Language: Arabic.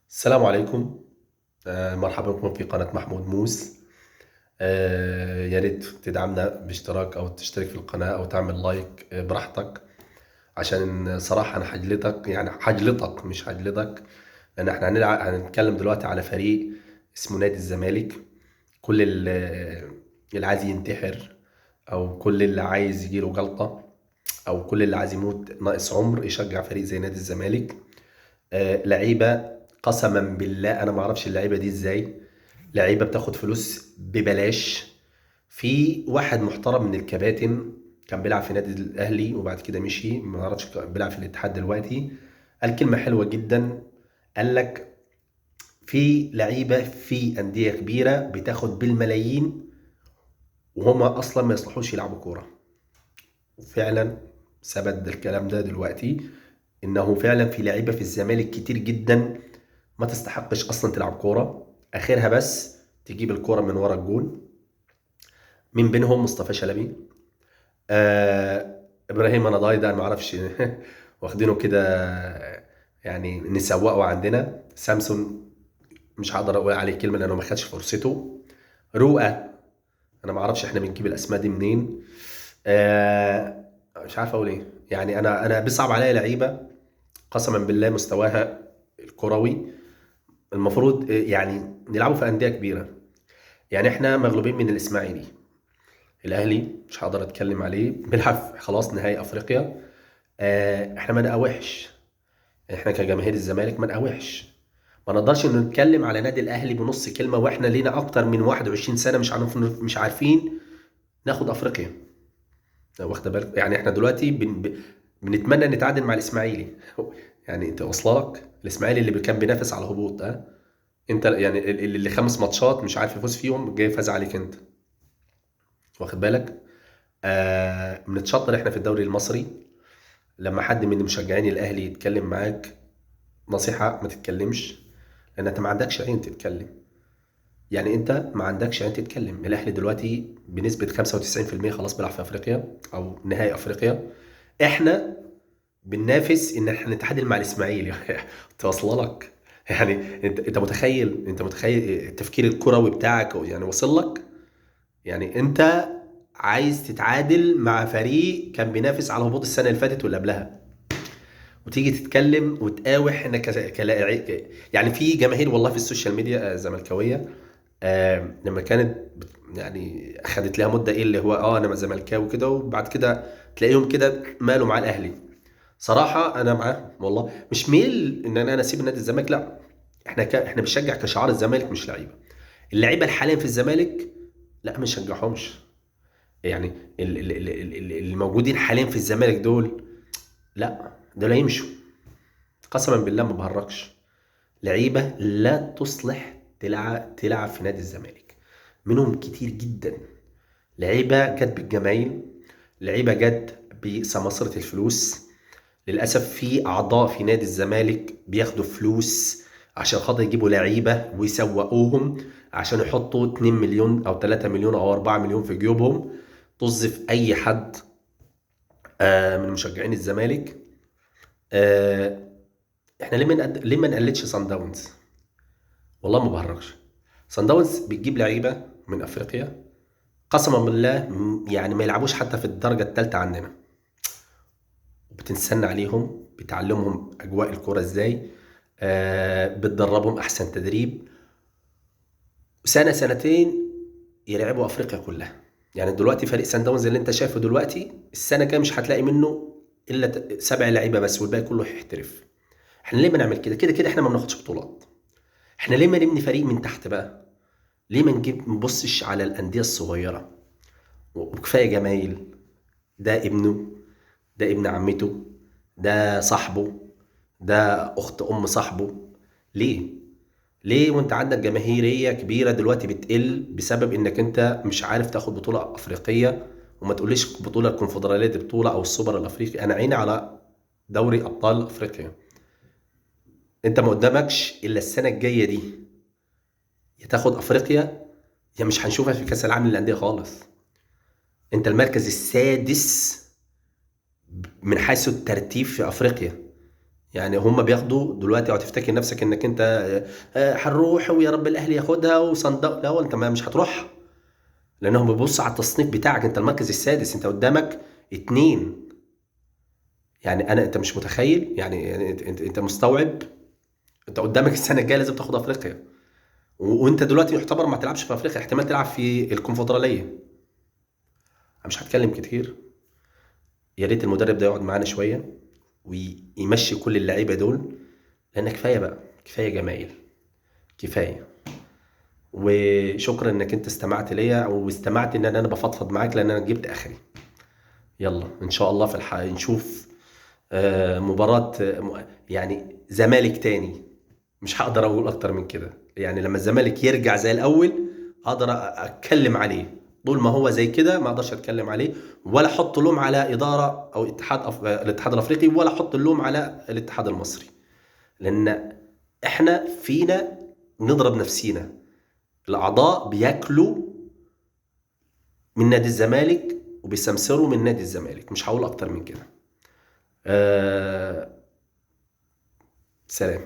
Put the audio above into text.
السلام عليكم. مرحبا بكم في قناة محمود موس. يا ريت تدعمنا باشتراك أو تشترك في القناة أو تعمل لايك براحتك، عشان صراحة أنا حجلتك، يعني حجلتك مش حجلتك، لأن احنا هنتكلم دلوقتي على فريق اسمه نادي الزمالك. كل اللي عايز ينتحر، أو كل اللي عايز يجيله جلطة، أو كل اللي عايز يموت ناقص عمر يشجع فريق زي نادي الزمالك. لعيبة، قسما بالله انا ما اعرفش اللعيبة دي ازاي. لعيبة بتاخد فلوس ببلاش. في واحد محترم من الكباتن كان بيلعب في نادي الاهلي وبعد كده مشي، ما اعرفش بيلعب في الاتحاد دلوقتي. قال كلمة حلوة جدا. قال لك في لعيبة في أندية كبيرة بتاخد بالملايين وهما أصلا ما يصلحوش يلعبوا كورة. وفعلا ثبت الكلام ده دلوقتي، إنه فعلا في لعيبة في الزمالك كتير جدا ما تستحقش اصلا تلعب كوره، اخرها بس تجيب الكوره من ورا الجون. من بينهم مصطفى شلبي، ابراهيم انا ضايع ما اعرفش واخدينه كده، يعني نسوقه عندنا. سامسون مش هقدر اقول عليه كلمه لانه ما خدش فرصته. رؤى، انا ما اعرفش احنا بنجيب الاسماء دي منين. مش عارف اقول ايه. يعني انا بيصعب عليا لعيبه قسما بالله مستواها الكروي المفروض يعني نلعبوا في انديه كبيره. يعني احنا مغلوبين من الاسماعيلي. الاهلي مش هقدر اتكلم عليه، بيلعب خلاص نهائي افريقيا. احنا ما نقاوحش. احنا كجماهير الزمالك ما نقاوحش. ما نقدرش إن نتكلم على نادي الاهلي بنص كلمه واحنا لينا اكتر من 21 سنه مش عارفين ناخد افريقيا. واخد بالك؟ يعني احنا دلوقتي بنتمنى نتعادل مع الاسماعيلي. يعني انت واصله لك الاسماعيلي اللي كان بينافس على الهبوط ده؟ انت يعني اللي 5 ماتشات مش عارف يفوز فيهم جاي فاز عليك انت. واخد بالك؟ بنتشطر احنا في الدوري المصري. لما حد من مشجعين الاهلي يتكلم معاك نصيحة، ما تتكلمش، لان انت ما عندكش عين تتكلم. يعني انت ما عندكش عين تتكلم. الاهلي دلوقتي بنسبة 95% خلاص بيلعب في افريقيا او نهائي افريقيا. احنا بننافس ان احنا نتعادل مع الاسماعيلي. توصل لك؟ يعني انت متخيل التفكير الكروي بتاعك يعني وصل لك؟ يعني انت عايز تتعادل مع فريق كان بينافس على الهبوط السنه اللي فاتت واللي قبلها، وتيجي تتكلم وتقاوح انك كلاعب. يعني في جماهير والله في السوشيال ميديا زملكاويه، لما كانت يعني اخذت لها مده ايه اللي هو انا زملكاوي كده، وبعد كده تلاقيهم كده مالوا مع الاهلي. صراحه انا معاه والله، مش ميل ان انا اسيب نادي الزمالك، لا. احنا بنشجع كشعار الزمالك مش لعيبه. اللعيبه الحاليا في الزمالك لا ما نشجعهمش. يعني اللي موجودين حاليا في الزمالك دول، لا دول يمشوا. قسما بالله ما بهرجش. لعيبه لا تصلح تلعب في نادي الزمالك. منهم كتير جدا. لعيبه جت بالجمايل، لعيبه جت بسماسرة الفلوس. للاسف في اعضاء في نادي الزمالك بياخدوا فلوس عشان خاطر يجيبوا لعيبه ويسوقوهم، عشان يحطوا 2 مليون او 3 مليون او 4 مليون في جيوبهم. طز في اي حد من مشجعين الزمالك. آه، احنا ليه ما نقلدش صن داونز؟ والله ما بهرجش. صن داونز بتجيب لعيبه من افريقيا قسما بالله، يعني ما يلعبوش حتى في الدرجه الثالثه عندنا، بتنسن عليهم، بتعلمهم اجواء الكوره ازاي، بتدربهم احسن تدريب. سنه سنتين يلعبوا افريقيا كلها. يعني دلوقتي فريق سان داونز اللي انت شايفه دلوقتي، السنه كام مش هتلاقي منه الا 7 لعيبه بس، والباقي كله هيحترف. احنا ليه بنعمل كده؟ كده كده احنا ما بناخدش بطولات. احنا ليه ما نبني فريق من تحت بقى؟ ليه ما نبصش على الانديه الصغيره؟ وكفايه جمايل. ده ابنه، ده ابن عمته، ده صاحبه، ده اخت ام صاحبه. ليه؟ ليه وانت عندك جماهيريه كبيره دلوقتي بتقل بسبب انك انت مش عارف تاخد بطوله افريقيه؟ وما تقوليش بطوله الكونفدراليه دي بطوله او السوبر الافريقي، انا عيني على دوري ابطال افريقيا. انت ما قدامكش الا السنه الجايه دي، يا تاخد افريقيا يا مش هنشوفها في كاس العالم للانديه خالص. انت المركز السادس من حيث الترتيب في افريقيا. يعني هم بياخدوا دلوقتي، او تفتكر نفسك انك انت هنروح ويا رب الاهلي ياخدها وصندوق، لا انت ما مش هتروح، لانهم بيبصوا على التصنيف بتاعك، انت المركز السادس، انت قدامك اتنين. يعني انت مش متخيل، يعني انت مستوعب، انت قدامك السنه الجايه لازم تاخد افريقيا، وانت دلوقتي يعتبر ما تلعبش في افريقيا، احتمال تلعب في الكونفدراليه. انا مش هتكلم كتير، يا ريت المدرب ده يقعد معانا شويه ويمشي كل اللعيبه دول، لان كفايه بقى، كفايه جمايل، كفايه. وشكرا انك انت استمعت ليا، او استمعت ان انا بفضفض معاك، لان انا جبت اخري. يلا ان شاء الله في الحلقه نشوف مباراة يعني زمالك تاني. مش هقدر اقول اكتر من كده، يعني لما الزمالك يرجع زي الاول اقدر اتكلم عليه. طول ما هو زي كده ما اقدرش اتكلم عليه، ولا احط لوم على اداره او الاتحاد الافريقي، ولا احط اللوم على الاتحاد المصري، لان احنا فينا نضرب نفسينا. الاعضاء بياكلوا من نادي الزمالك وبيسمسروا من نادي الزمالك، مش هقول اكتر من كده. سلام.